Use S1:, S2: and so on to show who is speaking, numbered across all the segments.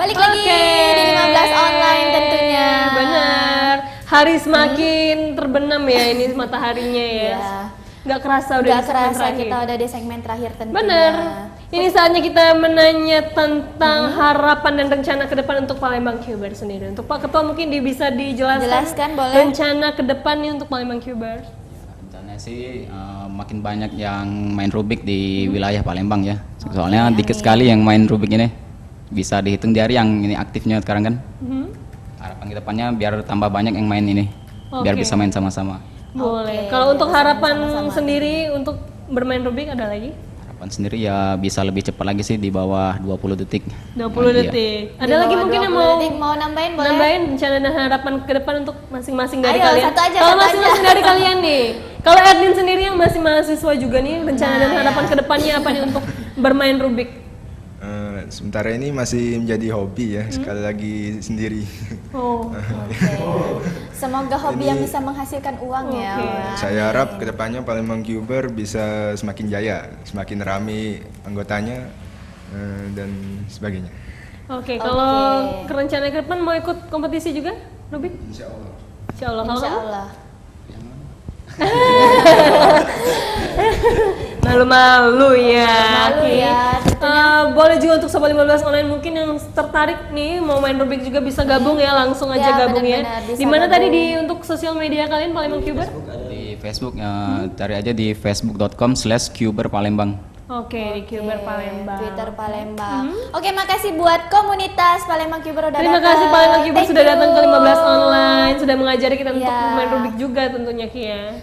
S1: Balik lagi di 15 online tentunya.
S2: Bener. Hari semakin terbenam ya ini mataharinya ya. Gak kerasa udah
S1: Gak kerasa kita udah di segmen terakhir tentunya.
S2: Bener. Ini saatnya kita menanya tentang harapan dan rencana ke depan untuk Palembang Cubers sendiri. Untuk Pak Ketua mungkin bisa dijelaskan
S1: boleh.
S2: rencana ke depan nih untuk Palembang Cubers.
S3: Rencananya sih makin banyak yang main Rubik di wilayah Palembang ya. Soalnya dikit sekali yang main Rubik ini. Bisa dihitung jari yang ini aktifnya sekarang kan. Harapan ke depannya biar tambah banyak yang main ini. Biar bisa main sama-sama.
S2: Boleh. Kalau untuk harapan sendiri untuk bermain Rubik ada lagi?
S3: Harapan sendiri ya bisa lebih cepat lagi sih di bawah 20 detik.
S2: 20 detik. Ada lagi mungkin yang
S1: mau nambahin boleh?
S2: Nambahin rencana dan harapan ke depan untuk masing-masing dari
S1: Ayo,
S2: kalian.
S1: satu aja,
S2: Kalau
S1: satu
S2: masing-masing dari kalian nih. Kalau Erdin sendiri yang masih mahasiswa juga nih, rencana dan harapan ke depannya apa nih untuk bermain Rubik?
S4: Sementara ini masih menjadi hobi ya, sekali lagi sendiri.
S2: Oh.
S1: Semoga hobi yang bisa menghasilkan uang ya.
S4: Saya harap kedepannya Palembang Cuber bisa semakin jaya, semakin ramai anggotanya dan sebagainya.
S2: Oke, kalau rencana ke depan mau ikut kompetisi juga, Rubik?
S4: Insya Allah.
S2: Insya Allah. Kalau
S1: Insya
S2: kamu?
S1: Allah.
S2: Malu-malu ya.
S1: Malu ya.
S2: Boleh juga untuk Sobat 15 online mungkin yang tertarik nih mau main Rubik juga bisa gabung ya, langsung aja
S1: Ya,
S2: gabung
S1: benar-benar
S2: ya.
S1: bisa
S2: Di mana tadi
S1: gabung.
S2: untuk sosial media kalian Palembang Cuber?
S3: Di Facebook cari aja di facebook.com/cuberpalembang.
S2: Oke, di Cuber Palembang.
S1: Twitter Palembang. Oke, makasih buat komunitas Palembang Cuber udah
S2: Terima
S1: datang.
S2: kasih Palembang Cuber
S1: Thank
S2: sudah
S1: you.
S2: datang ke 15 online, sudah mengajari kita untuk
S1: Iya.
S2: main Rubik juga tentunya Kia.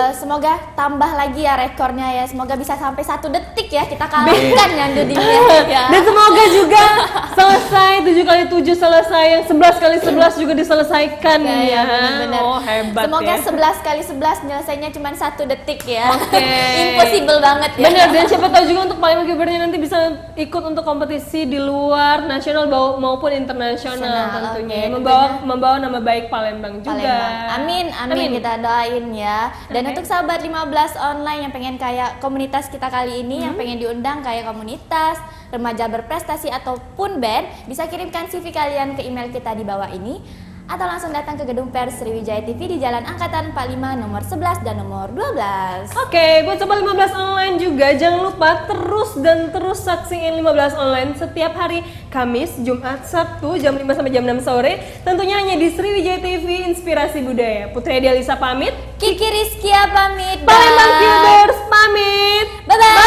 S1: Semoga tambah lagi ya rekornya ya. Semoga bisa sampai 1 detik ya kita kalahkan yang Dudingnya ya.
S2: Dan semoga juga selesai 7x7 selesai, yang 11x11 juga diselesaikan ya.
S1: Bener-bener.
S2: Oh, hebat
S1: Semoga
S2: ya.
S1: 11x11 nyelesainya cuma 1 detik ya.
S2: Oke.
S1: Impossible banget ya.
S2: Bener, dan siapa tahu juga untuk Palembang Cubernya nanti bisa ikut untuk kompetisi di luar nasional maupun internasional tentunya.
S1: oke,
S2: Membawa nama baik Palembang juga.
S1: Palembang. Amin, kita doain ya. Dan untuk sahabat 15 online yang pengen kayak komunitas kita kali ini, yang pengen diundang kayak komunitas, remaja berprestasi ataupun band, bisa kirimkan CV kalian ke email kita di bawah ini atau langsung datang ke gedung pers Sriwijaya TV di Jalan Angkatan 45 nomor 11 dan nomor 12.
S2: Oke, buat Sobat 15 online juga jangan lupa terus saksiin 15 online setiap hari Kamis, Jumat, Sabtu jam 5 sampai jam 6 sore. Tentunya hanya di Sriwijaya TV Inspirasi Budaya. Putri Dialisa pamit.
S1: Kiki Rizkia pamit.
S2: Palembang Cubers pamit.
S1: Bye-bye.